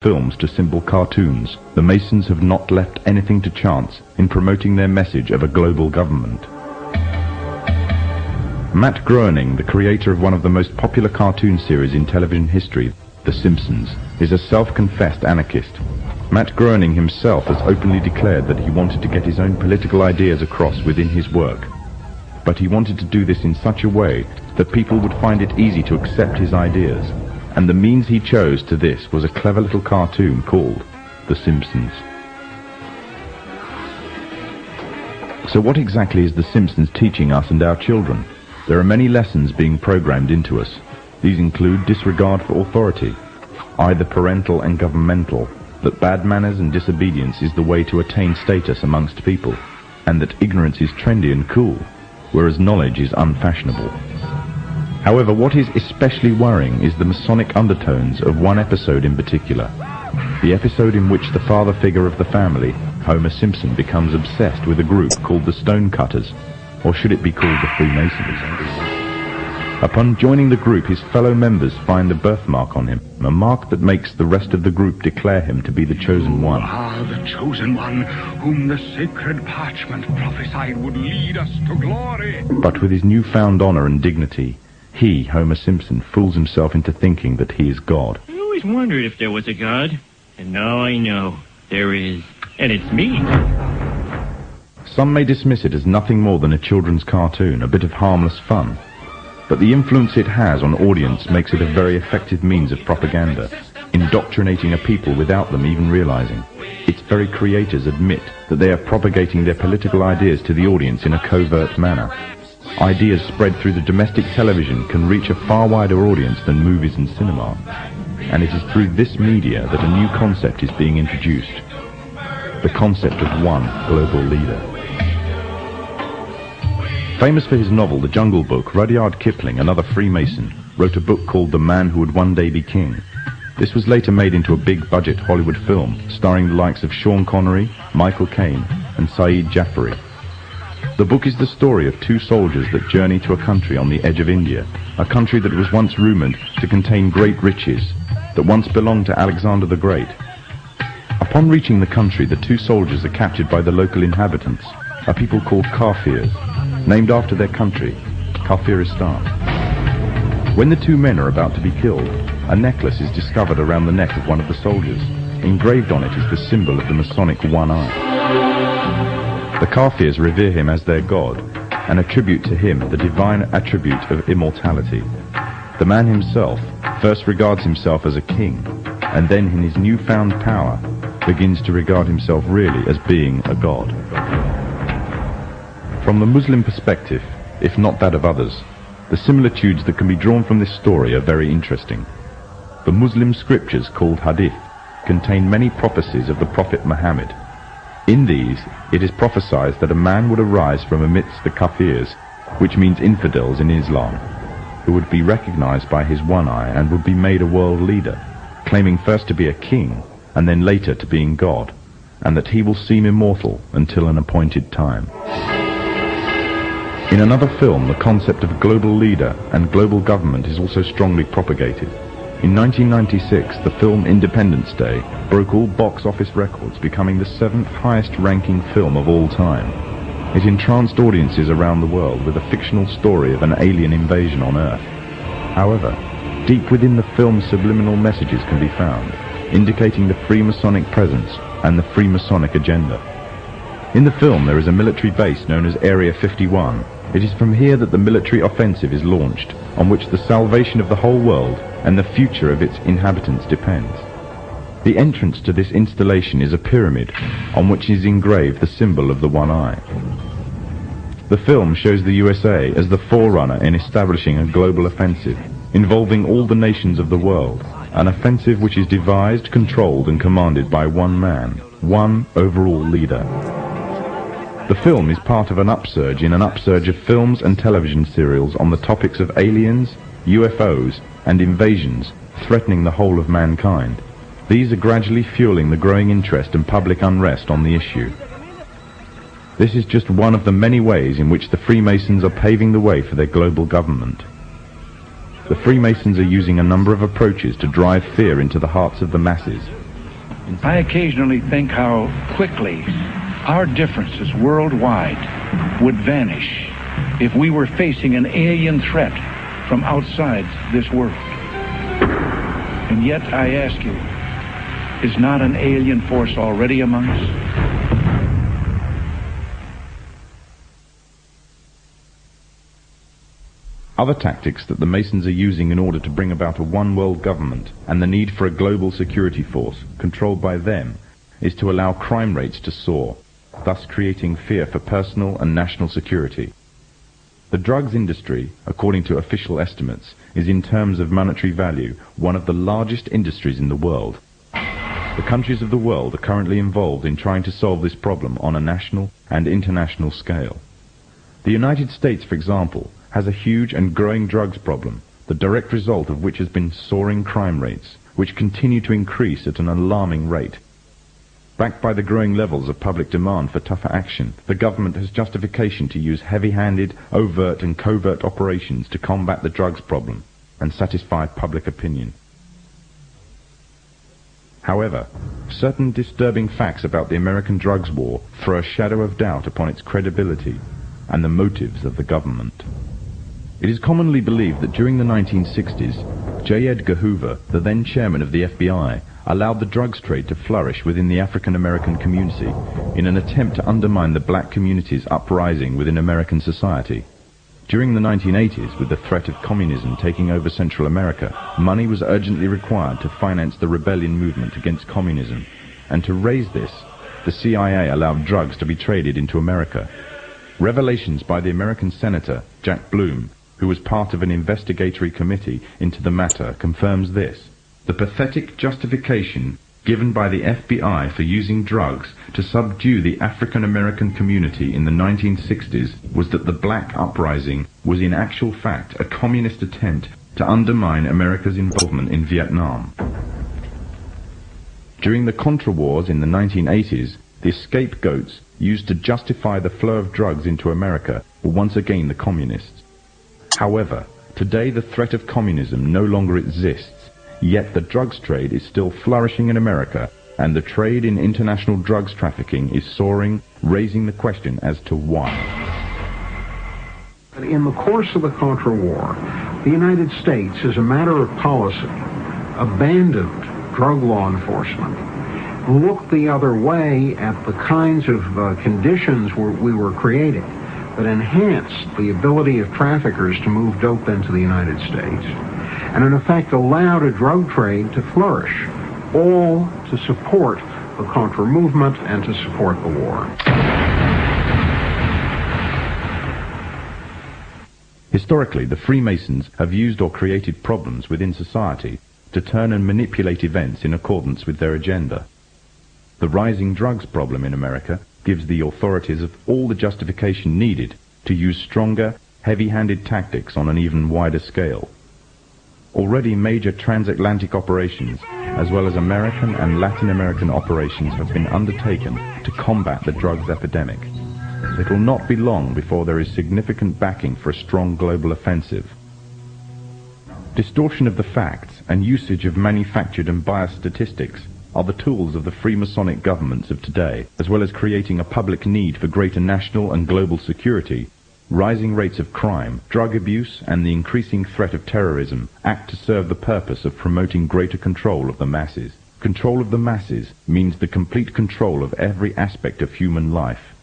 films to simple cartoons, the Masons have not left anything to chance in promoting their message of a global government. Matt Groening, the creator of one of the most popular cartoon series in television history, The Simpsons, is a self-confessed anarchist. Matt Groening himself has openly declared that he wanted to get his own political ideas across within his work. But he wanted to do this in such a way that people would find it easy to accept his ideas. And the means he chose to this was a clever little cartoon called The Simpsons. So what exactly is The Simpsons teaching us and our children? There are many lessons being programmed into us. These include disregard for authority, either parental and governmental, that bad manners and disobedience is the way to attain status amongst people, and that ignorance is trendy and cool, whereas knowledge is unfashionable. However, what is especially worrying is the Masonic undertones of one episode in particular. The episode in which the father figure of the family, Homer Simpson, becomes obsessed with a group called the Stonecutters, or should it be called the Freemasons? Upon joining the group, his fellow members find a birthmark on him, a mark that makes the rest of the group declare him to be the chosen one. The chosen one, whom the sacred parchment prophesied would lead us to glory. But with his newfound honor and dignity, he, Homer Simpson, fools himself into thinking that he is God. I always wondered if there was a God, and now I know there is, and it's me. Some may dismiss it as nothing more than a children's cartoon, a bit of harmless fun. But the influence it has on audience makes it a very effective means of propaganda, indoctrinating a people without them even realizing. Its very creators admit that they are propagating their political ideas to the audience in a covert manner. Ideas spread through the domestic television can reach a far wider audience than movies and cinema. And it is through this media that a new concept is being introduced. The concept of one global leader. Famous for his novel The Jungle Book, Rudyard Kipling, another Freemason, wrote a book called The Man Who Would One Day Be King. This was later made into a big-budget Hollywood film, starring the likes of Sean Connery, Michael Caine, and Saeed Jaffari. The book is the story of two soldiers that journey to a country on the edge of India, a country that was once rumored to contain great riches, that once belonged to Alexander the Great. Upon reaching the country, the two soldiers are captured by the local inhabitants, a people called Kafirs, named after their country, Kafiristan. When the two men are about to be killed, a necklace is discovered around the neck of one of the soldiers. Engraved on it is the symbol of the Masonic one eye. The Kafirs revere him as their god and attribute to him the divine attribute of immortality. The man himself first regards himself as a king, and then in his newfound power begins to regard himself really as being a god. From the Muslim perspective, if not that of others, the similitudes that can be drawn from this story are very interesting. The Muslim scriptures, called Hadith, contain many prophecies of the Prophet Muhammad. In these, it is prophesied that a man would arise from amidst the Kafirs, which means infidels in Islam, who would be recognized by his one eye and would be made a world leader, claiming first to be a king and then later to being God, and that he will seem immortal until an appointed time. In another film, the concept of global leader and global government is also strongly propagated. In 1996, the film Independence Day broke all box office records, becoming the 7th highest-ranking film of all time. It entranced audiences around the world with a fictional story of an alien invasion on Earth. However, deep within the film's subliminal messages can be found, indicating the Freemasonic presence and the Freemasonic agenda. In the film, there is a military base known as Area 51. It is from here that the military offensive is launched, on which the salvation of the whole world and the future of its inhabitants depends. The entrance to this installation is a pyramid, on which is engraved the symbol of the one eye. The film shows the USA as the forerunner in establishing a global offensive, involving all the nations of the world, an offensive which is devised, controlled and commanded by one man, one overall leader. The film is part of an upsurge in an upsurge of films and television serials on the topics of aliens, UFOs, and invasions threatening the whole of mankind. These are gradually fueling the growing interest and public unrest on the issue. This is just one of the many ways in which the Freemasons are paving the way for their global government. The Freemasons are using a number of approaches to drive fear into the hearts of the masses, I occasionally think how quickly our differences worldwide would vanish if we were facing an alien threat from outside this world. And yet, I ask you, is not an alien force already among us? Other tactics that the Masons are using in order to bring about a one-world government and the need for a global security force controlled by them is to allow crime rates to soar, thus creating fear for personal and national security. The drugs industry, according to official estimates, is in terms of monetary value one of the largest industries in the world. The countries of the world are currently involved in trying to solve this problem on a national and international scale. The United States, for example, has a huge and growing drugs problem, the direct result of which has been soaring crime rates, which continue to increase at an alarming rate. Backed by the growing levels of public demand for tougher action, the government has justification to use heavy-handed, overt and covert operations to combat the drugs problem and satisfy public opinion. However, certain disturbing facts about the American drugs war throw a shadow of doubt upon its credibility and the motives of the government. It is commonly believed that during the 1960s, J. Edgar Hoover, the then chairman of the FBI, allowed the drugs trade to flourish within the African American community in an attempt to undermine the black community's uprising within American society. During the 1980s, with the threat of communism taking over Central America, money was urgently required to finance the rebellion movement against communism, and to raise this, the CIA allowed drugs to be traded into America. Revelations by the American Senator, Jack Bloom, who was part of an investigatory committee into the matter, confirms this. The pathetic justification given by the FBI for using drugs to subdue the African American community in the 1960s was that the black uprising was in actual fact a communist attempt to undermine America's involvement in Vietnam. During the Contra Wars in the 1980s, the scapegoats used to justify the flow of drugs into America were once again the communists. However, today the threat of communism no longer exists, yet the drugs trade is still flourishing in America, and the trade in international drugs trafficking is soaring, raising the question as to why. In the course of the Contra War, the United States, as a matter of policy, abandoned drug law enforcement, looked the other way at the kinds of conditions we were creating that enhanced the ability of traffickers to move dope into the United States, and in effect allowed a drug trade to flourish, all to support the Contra movement and to support the war. Historically, the Freemasons have used or created problems within society to turn and manipulate events in accordance with their agenda. The rising drugs problem in America gives the authorities of all the justification needed to use stronger, heavy-handed tactics on an even wider scale. Already major transatlantic operations, as well as American and Latin American operations, have been undertaken to combat the drugs epidemic. It will not be long before there is significant backing for a strong global offensive. Distortion of the facts and usage of manufactured and biased statistics are the tools of the Freemasonic governments of today, as well as creating a public need for greater national and global security. Rising rates of crime, drug abuse, and the increasing threat of terrorism act to serve the purpose of promoting greater control of the masses. Control of the masses means the complete control of every aspect of human life.